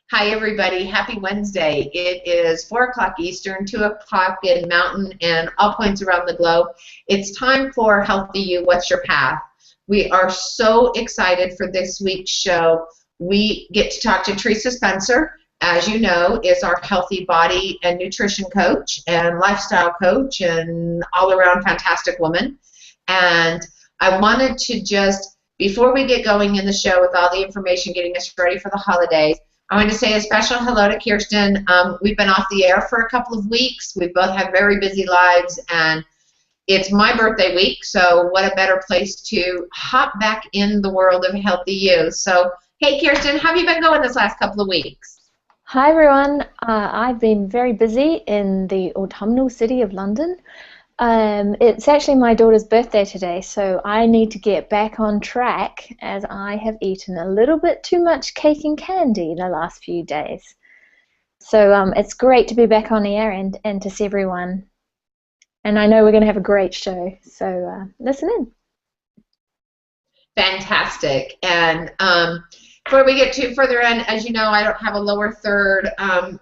Hi, everybody. Happy Wednesday. It is 4 o'clock Eastern, 2 o'clock in Mountain, and all points around the globe. It's time for Healthy You, What's Your Path? We are so excited for this week's show. We get to talk to Teresa Spencer, as you know, is our healthy body and nutrition coach and lifestyle coach and all-around fantastic woman. And I wanted to just, before we get going in the show with all the information, getting us ready for the holidays, I want to say a special hello to Kirsten. We've been off the air for a couple of weeks. We both have very busy lives, and it's my birthday week, so what a better place to hop back in the world of Healthy You. So, hey, Kirsten, how have you been going this last couple of weeks? Hi, everyone. I've been very busy in the autumnal city of London. It's actually my daughter's birthday today, so I need to get back on track as I have eaten a little bit too much cake and candy the last few days. So it's great to be back on the air and to see everyone. And I know we're going to have a great show, so listen in. Fantastic. And before we get too further in, as you know, I don't have a lower third.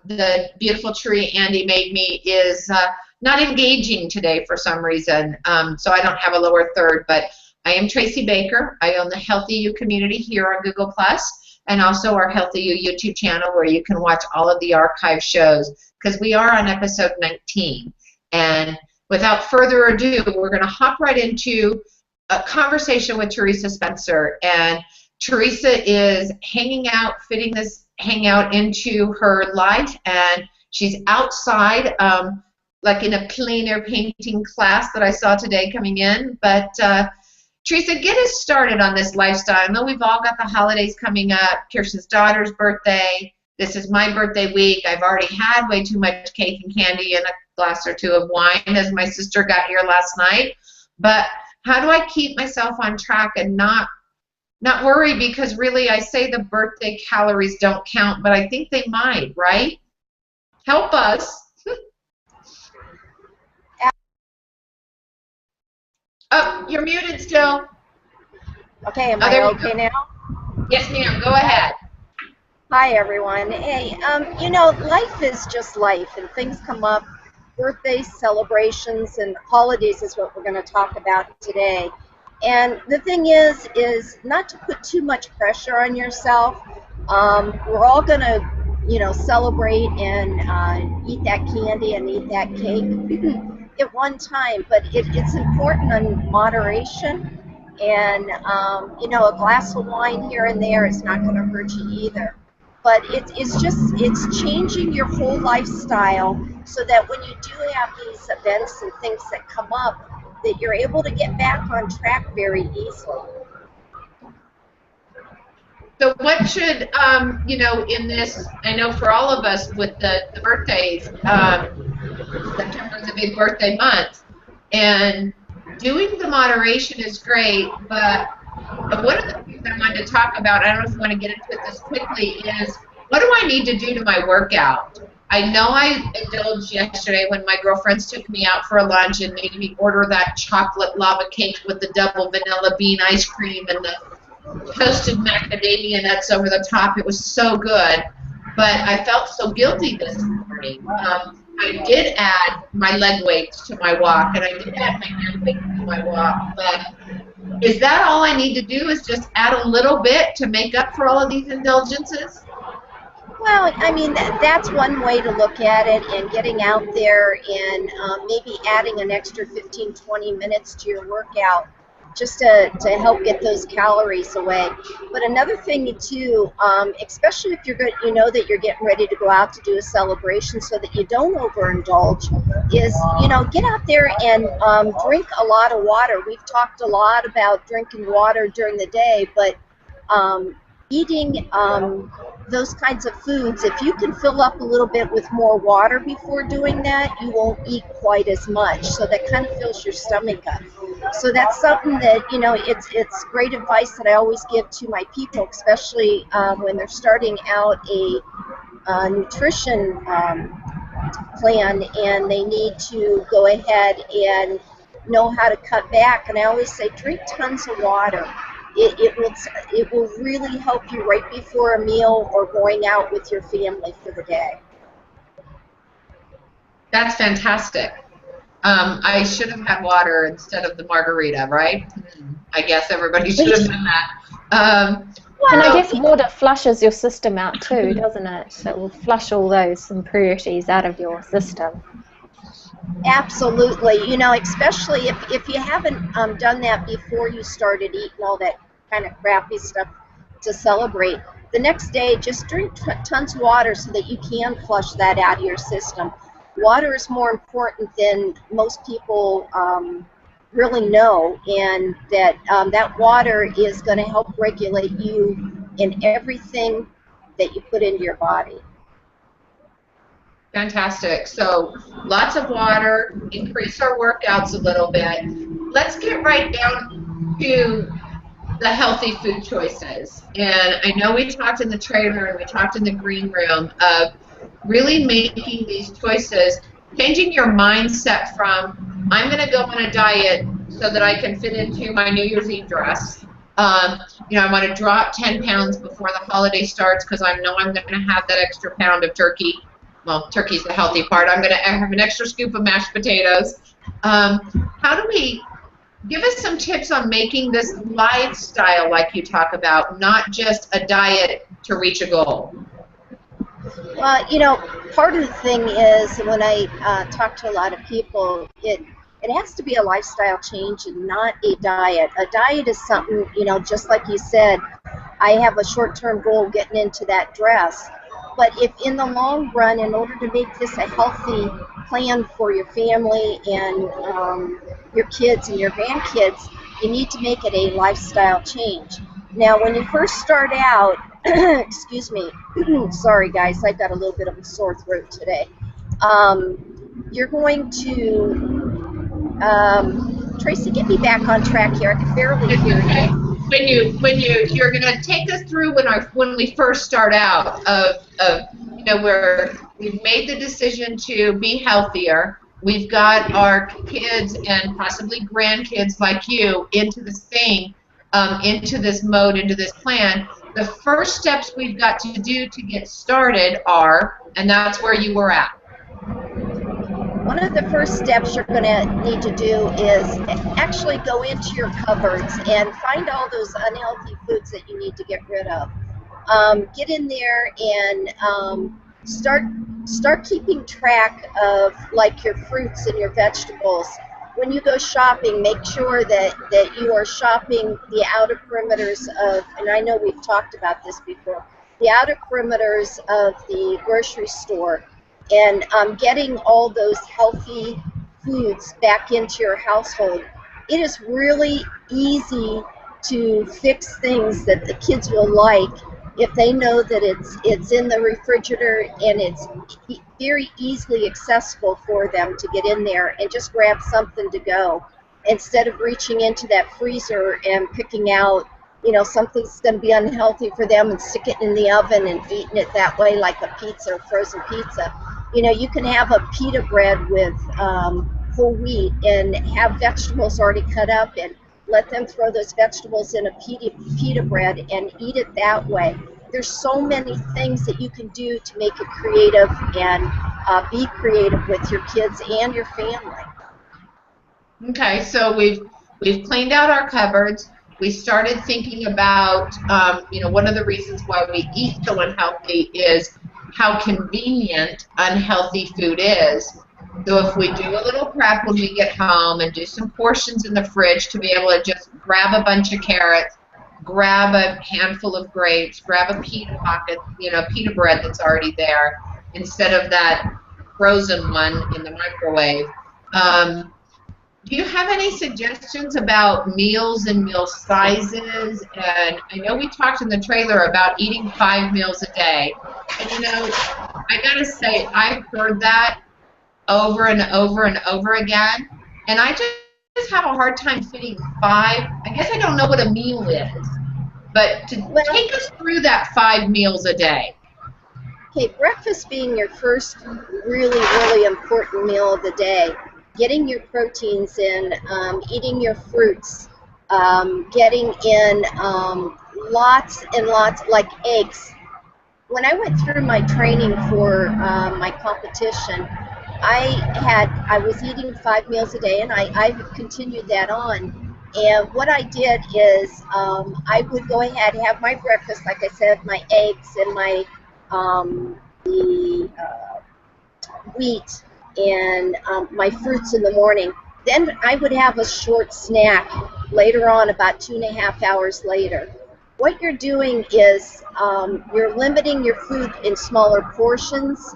The beautiful tree Andy made me is not engaging today for some reason, so I don't have a lower third, but I am Tracy Baker. I own the Healthy You community here on Google+, and also our Healthy You YouTube channel where you can watch all of the archive shows, because we are on episode 19. And without further ado, we're going to hop right into a conversation with Teresa Spencer. And Teresa is hanging out, fitting this hangout into her life, and she's outside, like in a plein air painting class that I saw today coming in. But Teresa, get us started on this lifestyle. I know we've all got the holidays coming up, Kirsten's daughter's birthday. This is my birthday week. I've already had way too much cake and candy and a glass or two of wine as my sister got here last night. But how do I keep myself on track and not worry? Because really, I say the birthday calories don't count, but I think they might, right? Help us. Oh, you're muted still. Okay, am I okay now? Yes, ma'am. Go ahead. Hi, everyone. Hey, you know, life is just life, and things come up. Birthdays, celebrations, and holidays is what we're going to talk about today. And the thing is not to put too much pressure on yourself. We're all going to, you know, celebrate and eat that candy and eat that cake at one time, but it's important in moderation. And, you know, a glass of wine here and there is not going to hurt you either. But it's changing your whole lifestyle so that when you do have these events and things that come up, that you're able to get back on track very easily. So what should, you know, in this, I know for all of us with the birthdays, September is a big birthday month, and doing the moderation is great, but one of the things I wanted to talk about, I don't know if you want to get into it this quickly, is what do I need to do to my workout? I know I indulged yesterday when my girlfriends took me out for a lunch and made me order that chocolate lava cake with the double vanilla bean ice cream and the toasted macadamia nuts over the top. It was so good, but I felt so guilty this morning. I did add my leg weights to my walk, and I did add my hand weights to my walk, but is that all I need to do, is just add a little bit to make up for all of these indulgences? Well, I mean, that's one way to look at it, and getting out there and maybe adding an extra 15, 20 minutes to your workout just to help get those calories away. But another thing too, especially if you're good, you know that you're getting ready to go out to do a celebration, so that you don't overindulge, is, you know, get out there and drink a lot of water. We've talked a lot about drinking water during the day, but eating those kinds of foods, if you can fill up a little bit with more water before doing that, you won't eat quite as much. So that kind of fills your stomach up. So that's something that, you know, it's great advice that I always give to my people, especially when they're starting out a nutrition plan and they need to go ahead and know how to cut back. And I always say, drink tons of water. it will really help you right before a meal or going out with your family for the day. That's fantastic. I should have had water instead of the margarita, right? I guess everybody should have done that. And I guess water flushes your system out too, doesn't it? It will flush all those impurities out of your system. Absolutely. You know, especially if you haven't done that before you started eating all that kind of crappy stuff to celebrate, the next day just drink tons of water so that you can flush that out of your system. Water is more important than most people really know, and that water is going to help regulate you in everything that you put into your body. Fantastic. So lots of water, increase our workouts a little bit. Let's get right down to the healthy food choices. And I know we talked in the trailer and we talked in the green room of really making these choices, changing your mindset from, I'm going to go on a diet so that I can fit into my New Year's Eve dress. You know, I want to drop 10 pounds before the holiday starts because I know I'm going to have that extra pound of turkey. Well, turkey's the healthy part. I'm going to have an extra scoop of mashed potatoes. How do we give us some tips on making this lifestyle like you talk about, not just a diet to reach a goal? Well, you know, part of the thing is when I talk to a lot of people, it has to be a lifestyle change and not a diet. A diet is something, you know, just like you said, I have a short-term goal getting into that dress. But if in the long run, in order to make this a healthy plan for your family and your kids and your grandkids, you need to make it a lifestyle change. Now, when you first start out, excuse me, sorry guys, I've got a little bit of a sore throat today. You're going to, Tracy, get me back on track here. I can barely hear you. You're going to take us through when we first start out of you know, where we've made the decision to be healthier. We've got our kids and possibly grandkids like you into this thing, into this mode, into this plan. The first steps we've got to do to get started are, and that's where you were at. One of the first steps you're going to need to do is actually go into your cupboards and find all those unhealthy foods that you need to get rid of. Get in there and start keeping track of like your fruits and your vegetables. When you go shopping, make sure that you are shopping the outer perimeters of, and I know we've talked about this before, the outer perimeters of the grocery store, and getting all those healthy foods back into your household. It is really easy to fix things that the kids will like if they know that it's in the refrigerator and it's very easily accessible for them to get in there and just grab something to go instead of reaching into that freezer and picking out, you know, something that's going to be unhealthy for them and stick it in the oven and eating it that way like a pizza or frozen pizza. You know, you can have a pita bread with whole wheat and have vegetables already cut up and let them throw those vegetables in a pita bread and eat it that way. There's so many things that you can do to make it creative and be creative with your kids and your family. Okay, so we've cleaned out our cupboards. We started thinking about, you know, one of the reasons why we eat so unhealthy is how convenient unhealthy food is. So if we do a little prep when we get home and do some portions in the fridge to be able to just grab a bunch of carrots, grab a handful of grapes, grab a pita pocket, you know, pita bread that's already there instead of that frozen one in the microwave. Do you have any suggestions about meals and meal sizes? And I know we talked in the trailer about eating 5 meals a day. And you know, I gotta say, I've heard that over and over and over again. And I just have a hard time fitting 5. I guess I don't know what a meal is. But to take us through that 5 meals a day. Okay, breakfast being your first really, really important meal of the day. Getting your proteins in, eating your fruits, getting in lots and lots, like eggs. When I went through my training for my competition, I was eating 5 meals a day, and I've continued that on. And what I did is I would go ahead and have my breakfast, like I said, my eggs and my the wheat and my fruits in the morning. Then I would have a short snack later on, about 2.5 hours later. What you're doing is you're limiting your food in smaller portions,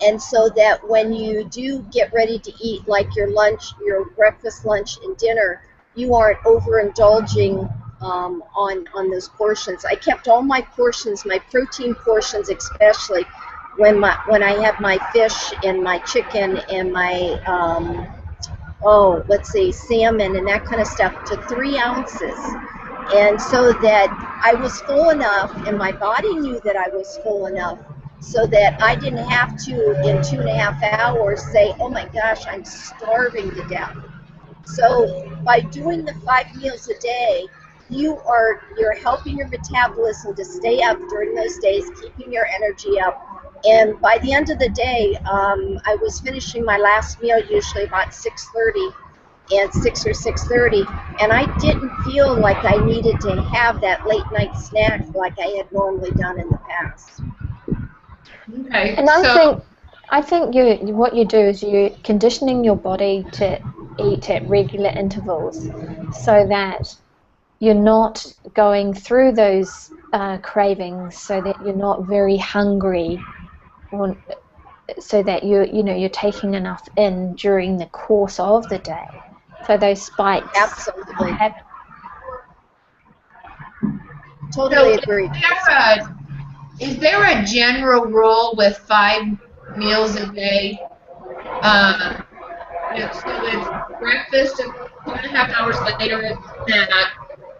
and so that when you do get ready to eat, like your lunch, your breakfast, lunch, and dinner, you aren't overindulging on those portions. I kept all my portions, my protein portions especially, when I have my fish and my chicken and my let's see, salmon and that kind of stuff, to 3 ounces. And so that I was full enough, and my body knew that I was full enough, so that I didn't have to, in 2.5 hours, say, oh my gosh, I'm starving to death. So by doing the 5 meals a day, you're helping your metabolism to stay up during those days, keeping your energy up. And by the end of the day, I was finishing my last meal usually about 6:30, and 6 or 6:30, and I didn't feel like I needed to have that late night snack like I had normally done in the past. Okay. And I think what you do is you're conditioning your body to eat at regular intervals, so that you're not going through those cravings, so that you're not very hungry, or so that you're taking enough in during the course of the day. So those spikes. Absolutely. Totally agree. Is there a general rule with 5 meals a day? So it's breakfast 2.5 hours later, it's snack,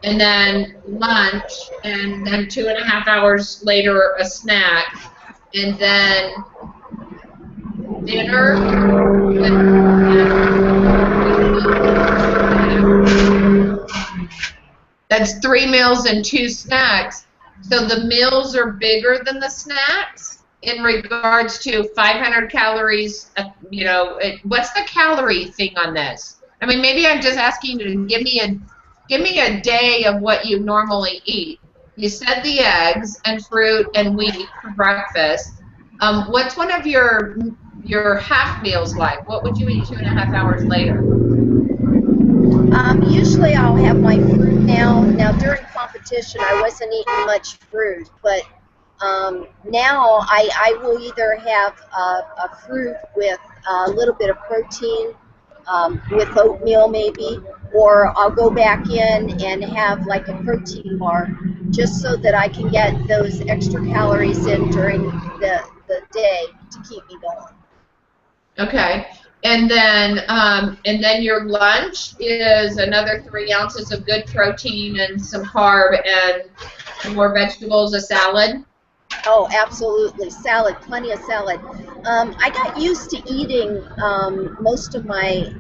and then lunch, and then 2.5 hours later a snack, and then dinner. That's 3 meals and 2 snacks. So the meals are bigger than the snacks in regards to 500 calories. What's the calorie thing on this? I mean, maybe I'm just asking you to give me a day of what you normally eat. You said the eggs and fruit and wheat for breakfast. What's one of your half meals like? What would you eat 2.5 hours later? Usually I'll have my fruit now. Now during competition I wasn't eating much fruit, but now I will either have a fruit with a little bit of protein, with oatmeal maybe, or I'll go back in and have like a protein bar, just so that I can get those extra calories in during the day to keep me going. Okay. And then your lunch is another 3 ounces of good protein and some carb and more vegetables, a salad. Oh, absolutely. Salad, plenty of salad. I got used to eating most of my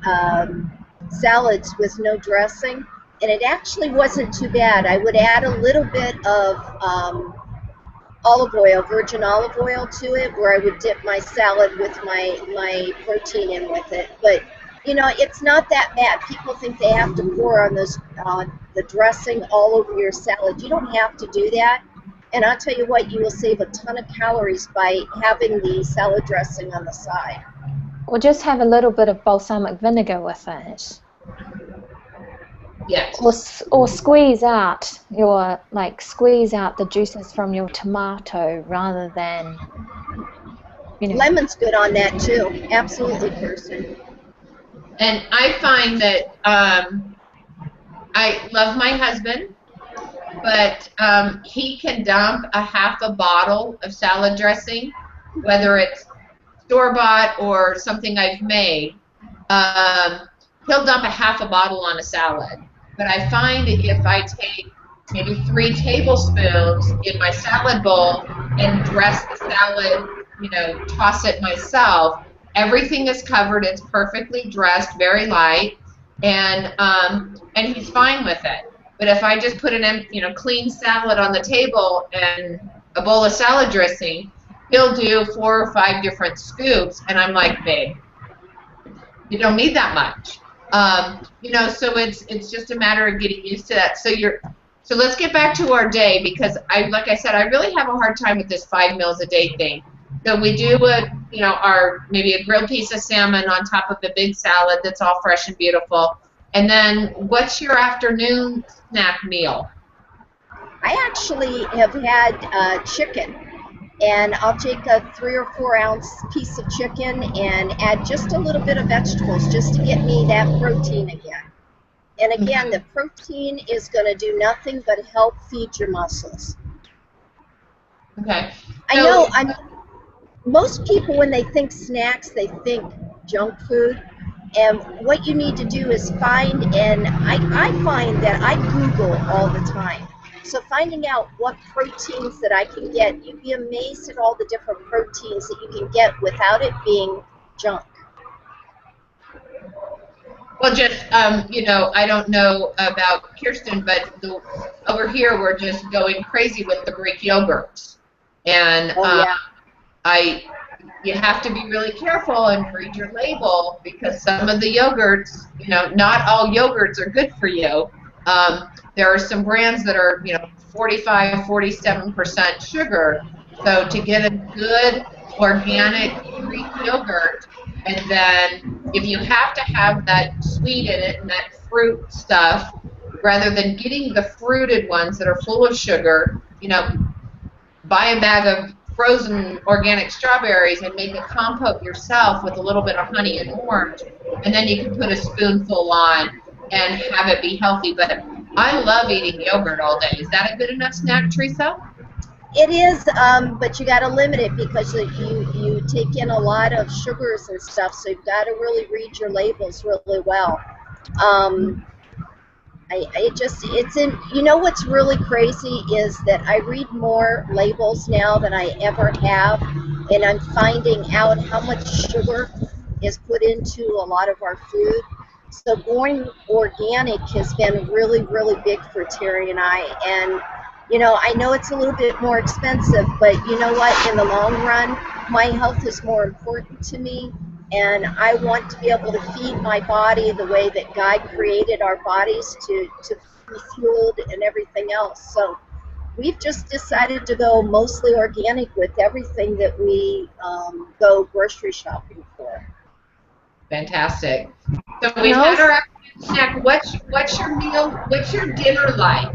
salads with no dressing, and it actually wasn't too bad. I would add a little bit of olive oil, virgin olive oil to it, where I would dip my salad with my protein in with it. But it's not that bad. People think they have to pour on the dressing all over your salad. You don't have to do that. And I'll tell you what, you will save a ton of calories by having the salad dressing on the side. Or just have a little bit of balsamic vinegar with it. Yes. Or squeeze out the juices from your tomato rather than, Lemon's good on that too. Absolutely, Kirsten. And I find that I love my husband, but he can dump a half a bottle of salad dressing, whether it's store-bought or something I've made. He'll dump a half a bottle on a salad. But I find if I take maybe 3 tablespoons in my salad bowl and dress the salad, toss it myself, everything is covered. It's perfectly dressed, very light. and he's fine with it. But if I just put an clean salad on the table and a bowl of salad dressing, he'll do 4 or 5 different scoops, and I'm like, babe, you don't need that much. So it's just a matter of getting used to that. So let's get back to our day, because like I said, I really have a hard time with this 5 meals a day thing. So we do maybe a grilled piece of salmon on top of a big salad that's all fresh and beautiful. And then what's your afternoon snack meal? I actually have had chicken, and I'll take a 3 or 4 ounce piece of chicken and add just a little bit of vegetables just to get me that protein again. And again, the protein is going to do nothing but help feed your muscles. Okay. Most people, when they think snacks, they think junk food. And what you need to do is find, and I find that I Google all the time. So finding out what proteins that I can get, you'd be amazed at all the different proteins that you can get without it being junk. Well, just, I don't know about Kirsten, but over here we're just going crazy with the Greek yogurts. And you have to be really careful and read your label, because some of the yogurts, not all yogurts are good for you. There are some brands that are, 45, 47% sugar. So to get a good organic Greek yogurt, and then if you have to have that sweet in it and that fruit stuff, rather than getting the fruited ones that are full of sugar, buy a bag of frozen organic strawberries and make a compote yourself with a little bit of honey and orange, and then you can put a spoonful on and have it be healthy. But I love eating yogurt all day. Is that a good enough snack, Teresa? It is, but you got to limit it, because you take in a lot of sugars and stuff, so you've got to really read your labels really well. What's really crazy is that I read more labels now than I ever have, and I'm finding out how much sugar is put into a lot of our food. So going organic has been really, really big for Terry and I. And, I know it's a little bit more expensive, but you know what? In the long run, my health is more important to me. And I want to be able to feed my body the way that God created our bodies to be fueled and everything else. So we've just decided to go mostly organic with everything that we go grocery shopping for. Fantastic. So we've had our afternoon snack. What's your meal? What's your dinner like?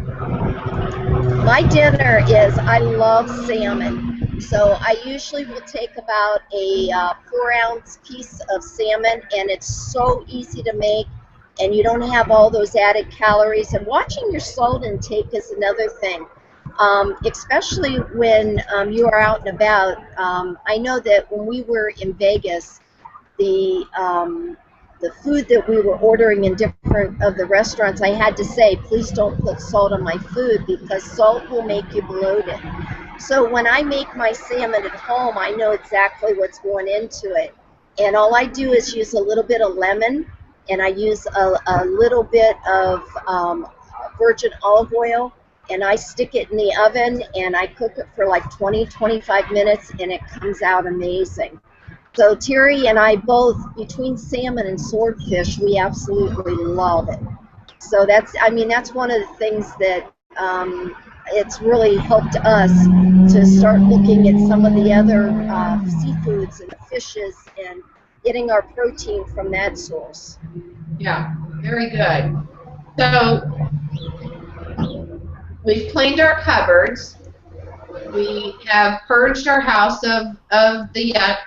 My dinner is, I love salmon. So I usually will take about a 4 ounce piece of salmon, and it's so easy to make, and you don't have all those added calories. And watching your salt intake is another thing, especially when you are out and about. I know that when we were in Vegas, the food that we were ordering in different of the restaurants, I had to say, please don't put salt on my food, because salt will make you bloated. So when I make my salmon at home, I know exactly what's going into it. And all I do is use a little bit of lemon, and I use a little bit of virgin olive oil, and I stick it in the oven, and I cook it for like 20-25 minutes, and it comes out amazing. So Terry and I both, between salmon and swordfish, we absolutely love it. So that's one of the things that it's really helped us to start looking at some of the other seafoods and fishes and getting our protein from that source. Yeah, very good. So we've cleaned our cupboards. We have purged our house of the yuck,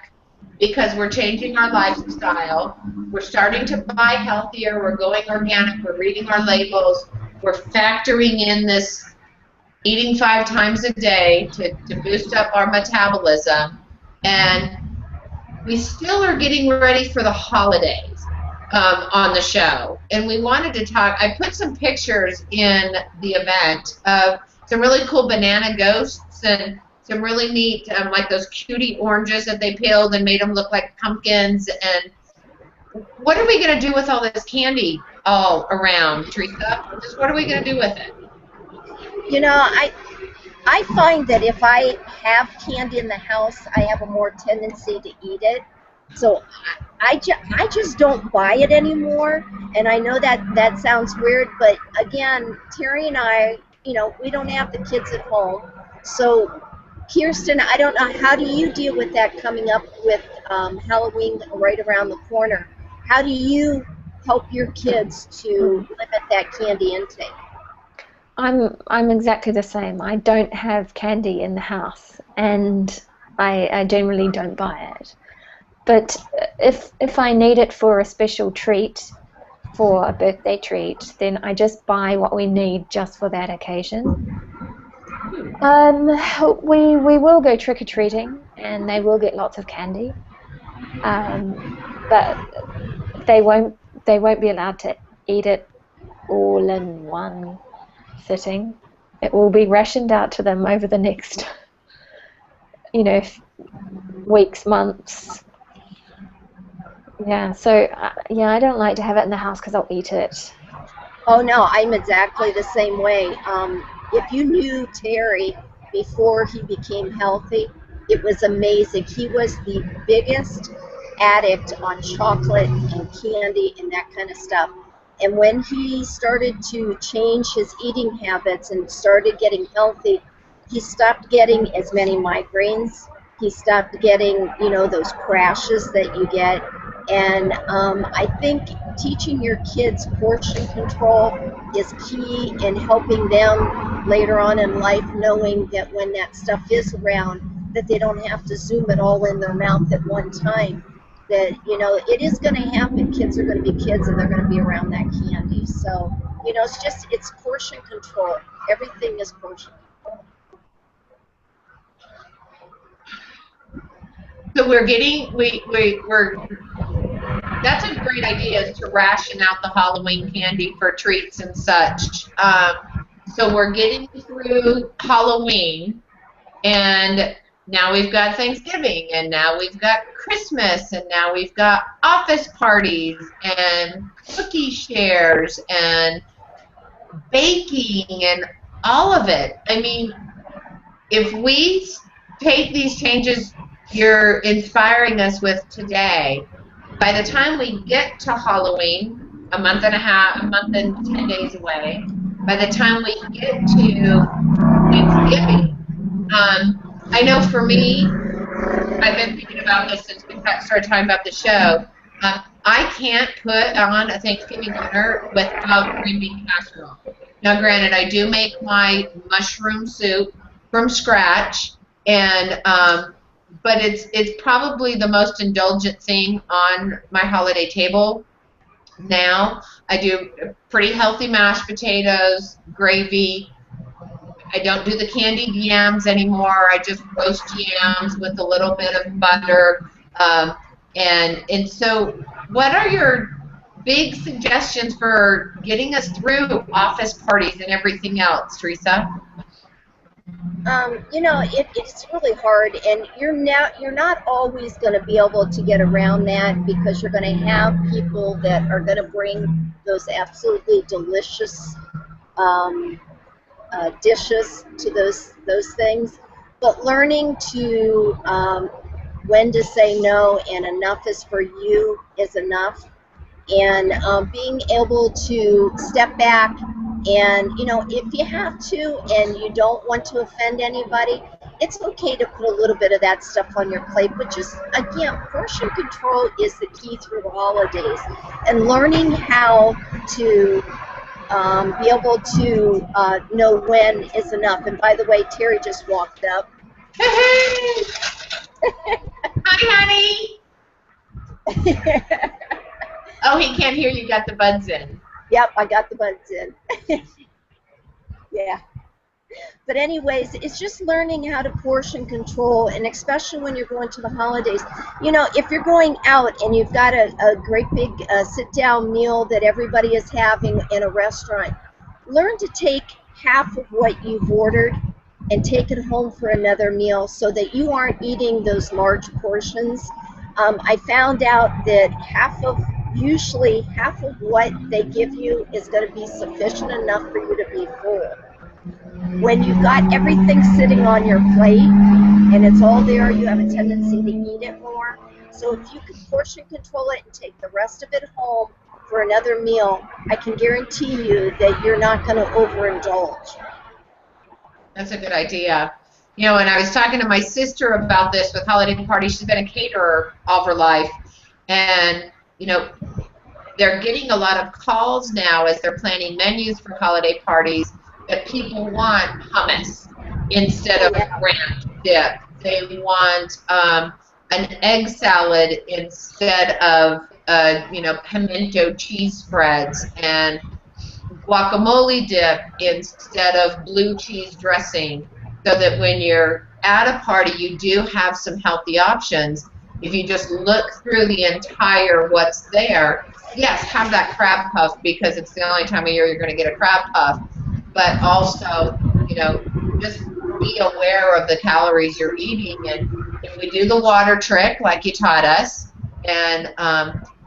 because we're changing our lifestyle. We're starting to buy healthier. We're going organic. We're reading our labels. We're factoring in this eating 5 times a day to boost up our metabolism. And we still are getting ready for the holidays on the show. And we wanted to talk. I put some pictures in the event of some really cool banana ghosts and some really neat, like those cutie oranges that they peeled and made them look like pumpkins. And what are we going to do with all this candy, all around, Teresa? Just what are we going to do with it? You know, I find that if I have candy in the house, I have a more tendency to eat it. So I just don't buy it anymore. And I know that sounds weird, but again, Terry and I, you know, we don't have the kids at home. So Kirsten, I don't know, how do you deal with that coming up with Halloween right around the corner? How do you help your kids to limit that candy intake? I'm exactly the same. I don't have candy in the house, and I generally don't buy it. But if I need it for a special treat, for a birthday treat, then I just buy what we need just for that occasion. Um, we will go trick or treating, and they will get lots of candy. But they won't be allowed to eat it all in one sitting. It will be rationed out to them over the next, weeks, months. Yeah, so yeah, I don't like to have it in the house because I'll eat it. Oh no, I'm exactly the same way. If you knew Terry before he became healthy, it was amazing. He was the biggest addict on chocolate and candy and that kind of stuff. And when he started to change his eating habits and started getting healthy, he stopped getting as many migraines. He stopped getting, you know, those crashes that you get. And I think teaching your kids portion control is key in helping them later on in life, knowing that when that stuff is around, that they don't have to zoom it all in their mouth at one time. That, you know, it is going to happen. Kids are going to be kids and they're going to be around that candy. So, you know, it's portion control. Everything is portion control. So we're that's a great idea, is to ration out the Halloween candy for treats and such. So we're getting through Halloween, and now we've got Thanksgiving, and now we've got Christmas, and now we've got office parties and cookie shares and baking and all of it. I mean, if we take these changes you're inspiring us with today, by the time we get to Halloween, a month and 10 days away, by the time we get to Thanksgiving, I know for me, I've been thinking about this since we started talking about the show. I can't put on a Thanksgiving dinner without green bean casserole. Now, granted, I do make my mushroom soup from scratch, and but it's probably the most indulgent thing on my holiday table now. I do pretty healthy mashed potatoes, gravy. I don't do the candied yams anymore. I just roast yams with a little bit of butter. And so what are your big suggestions for getting us through office parties and everything else, Teresa? You know, it's really hard, and you're not always going to be able to get around that, because you're going to have people that are going to bring those absolutely delicious dishes to those things. But learning to when to say no and enough is for you is enough, and being able to step back, and you know, if you have to and you don't want to offend anybody, it's okay to put a little bit of that stuff on your plate. But just again, portion control is the key through the holidays, and learning how to be able to know when is enough. And by the way, Terry just walked up. Hey, hi, honey. Oh, he can't hear you. Got the buds in. Yep, I got the buds in. Yeah. But anyways, it's just learning how to portion control, and especially when you're going to the holidays. You know, if you're going out and you've got a great big sit-down meal that everybody is having in a restaurant, learn to take half of what you've ordered and take it home for another meal, so that you aren't eating those large portions. I found out that half of usually half of what they give you is going to be sufficient enough for you to be full. When you've got everything sitting on your plate and it's all there, you have a tendency to eat it more. So if you can portion control it and take the rest of it home for another meal, I can guarantee you that you're not going to overindulge. That's a good idea. You know, and I was talking to my sister about this with holiday parties. She's been a caterer all her life. And, you know, they're getting a lot of calls now as they're planning menus for holiday parties that people want hummus instead of ranch dip. They want an egg salad instead of, you know, pimento cheese spreads, and guacamole dip instead of blue cheese dressing, so that when you're at a party, you do have some healthy options. If you just look through the entire what's there, yes, have that crab puff because it's the only time of year you're going to get a crab puff, but also, you know, just be aware of the calories you're eating. And if we do the water trick like you taught us, and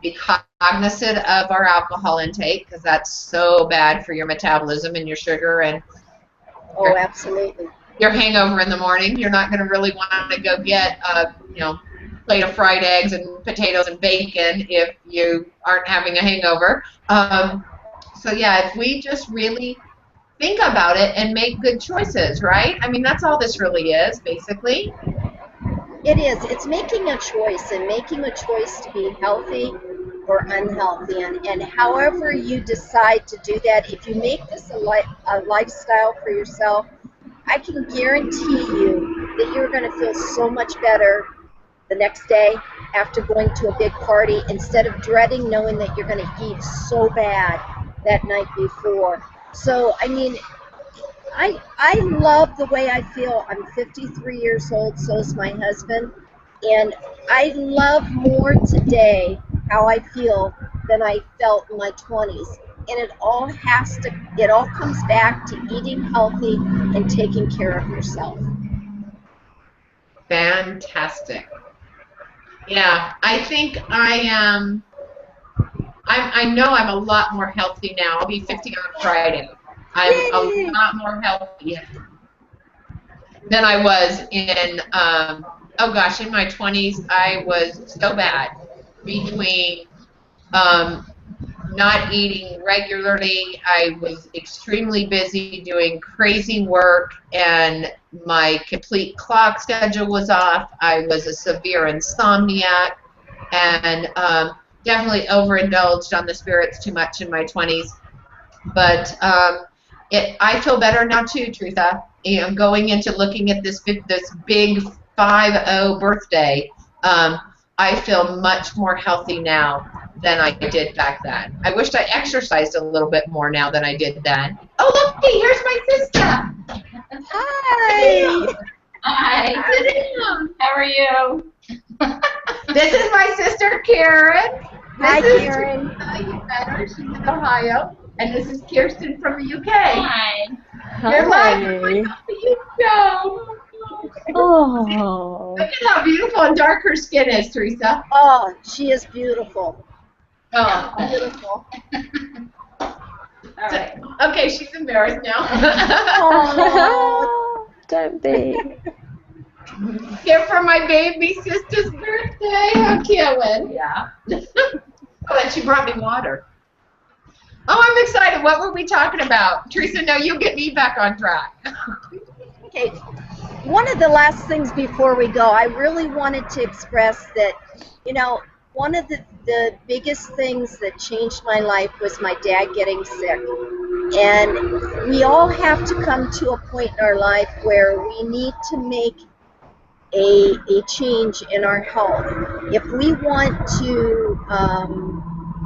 be cognizant of our alcohol intake, because that's so bad for your metabolism and your sugar and Absolutely. Your hangover in the morning. You're not going to really want to go get a, you know, plate of fried eggs and potatoes and bacon if you aren't having a hangover. So yeah, if we just really think about it and make good choices, right? I mean, that's all this really is, basically. It is. It's making a choice, and making a choice to be healthy or unhealthy. And however you decide to do that, if you make this a lifestyle for yourself, I can guarantee you that you're going to feel so much better the next day after going to a big party, instead of dreading knowing that you're going to eat so bad that night before. So, I mean, I love the way I feel. I'm 53 years old, so is my husband, and I love more today how I feel than I felt in my 20s. And it all comes back to eating healthy and taking care of yourself. Fantastic. Yeah, I think I am. I know I'm a lot more healthy now. I'll be 50 on Friday. I'm Yay! a lot more healthy than I was in, oh gosh, in my 20s. I was so bad between not eating regularly. I was extremely busy doing crazy work, and my complete clock schedule was off. I was a severe insomniac, and definitely overindulged on the spirits too much in my 20s. But I feel better now too, Teresa. You know, going into looking at this big 5-0 birthday, I feel much more healthy now than I did back then. I wished I exercised a little bit more now than I did then. Oh, look, here's my sister. Hi. Hi. Sit down. How are you? This is my sister, Karen. Hi, This is Karen. Teresa. You met her. She's in Ohio. And this is Kirsten from the UK. Hi. You're live Hi. on the show. Oh. Look at how beautiful and dark her skin is, Teresa. Oh, she is beautiful. Oh, Beautiful. All right. okay, she's embarrassed now. Oh, Don't be. Here for my baby sister's birthday. How cute. Yeah. Oh, and she brought me water. Oh, I'm excited. What were we talking about? Teresa, no, you get me back on track. okay. One of the last things before we go, I really wanted to express that, you know, one of the biggest things that changed my life was my dad getting sick. And we all have to come to a point in our life where we need to make a change in our health. If we want to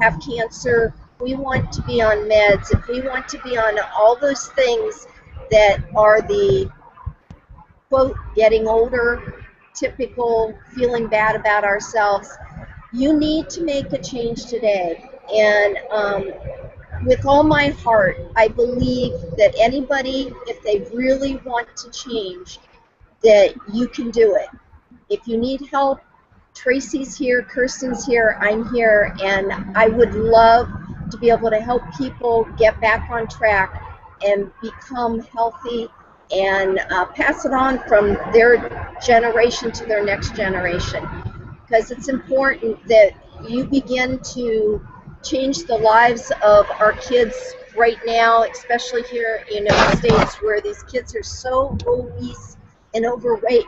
have cancer, we want to be on meds, if we want to be on all those things that are the, quote, getting older, typical feeling bad about ourselves, you need to make a change today. And with all my heart, I believe that anybody, if they really want to change, that you can do it. If you need help, Tracy's here, Kirsten's here, I'm here, and I would love to be able to help people get back on track and become healthy and pass it on from their generation to their next generation. Because it's important that you begin to change the lives of our kids right now, especially here in the United States, where these kids are so obese and overweight,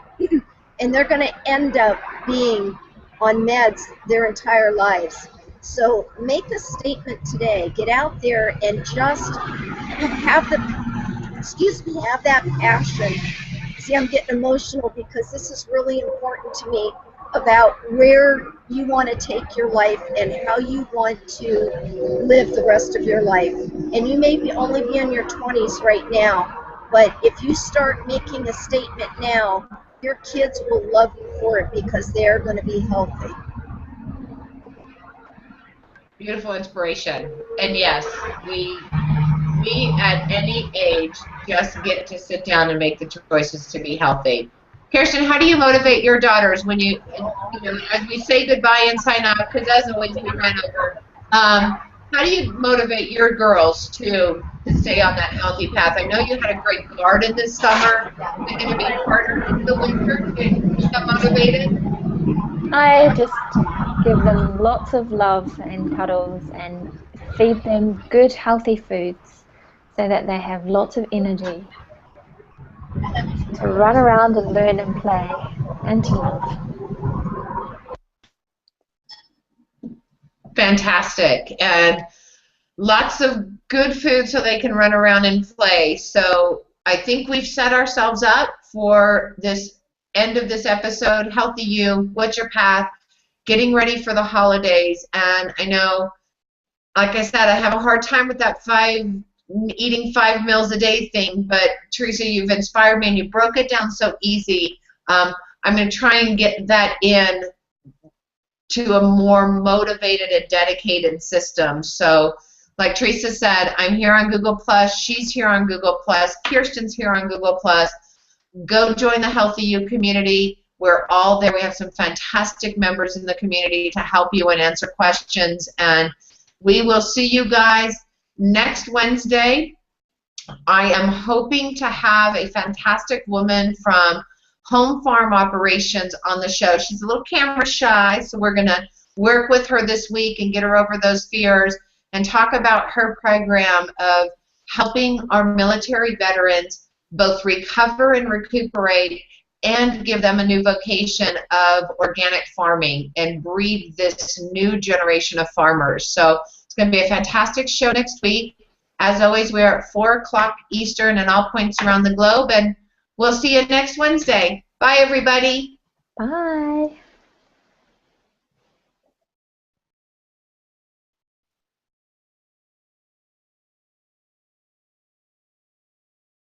and they're going to end up being on meds their entire lives. So make a statement today. Get out there and just have have that passion. See, I'm getting emotional because this is really important to me about where you want to take your life and how you want to live the rest of your life. And you may only be in your 20s right now, but if you start making a statement now, your kids will love you for it because they're going to be healthy. Beautiful inspiration. And yes, we at any age just get to sit down and make the choices to be healthy. Kirsten, how do you motivate your daughters when you know, as we say goodbye and sign off, because as always we ran over, how do you motivate your girls to stay on that healthy path? I know you had a great garden this summer. Is it going to be harder in the winter to keep them motivated? I just give them lots of love and cuddles and feed them good, healthy foods so that they have lots of energy to run around and learn and play and to love. Fantastic. And lots of good food so they can run around and play. So I think we've set ourselves up for this end of this episode. Healthy You, what's your path? Getting ready for the holidays. And I know, like I said, I have a hard time with that eating 5 meals a day thing, but Teresa, you've inspired me and you broke it down so easy. I'm going to try and get that in to a more motivated and dedicated system. So like Teresa said, I'm here on Google+, she's here on Google+, Kirsten's here on Google+. Go join the Healthy You community. We're all there. We have some fantastic members in the community to help you and answer questions. And we will see you guys next Wednesday. I am hoping to have a fantastic woman from Home Farm Operations on the show. She's a little camera shy, so we're going to work with her this week and get her over those fears and talk about her program of helping our military veterans both recover and recuperate and give them a new vocation of organic farming and breed this new generation of farmers. So it's going to be a fantastic show next week. As always, we are at 4 o'clock Eastern and all points around the globe, and we'll see you next Wednesday. Bye, everybody. Bye.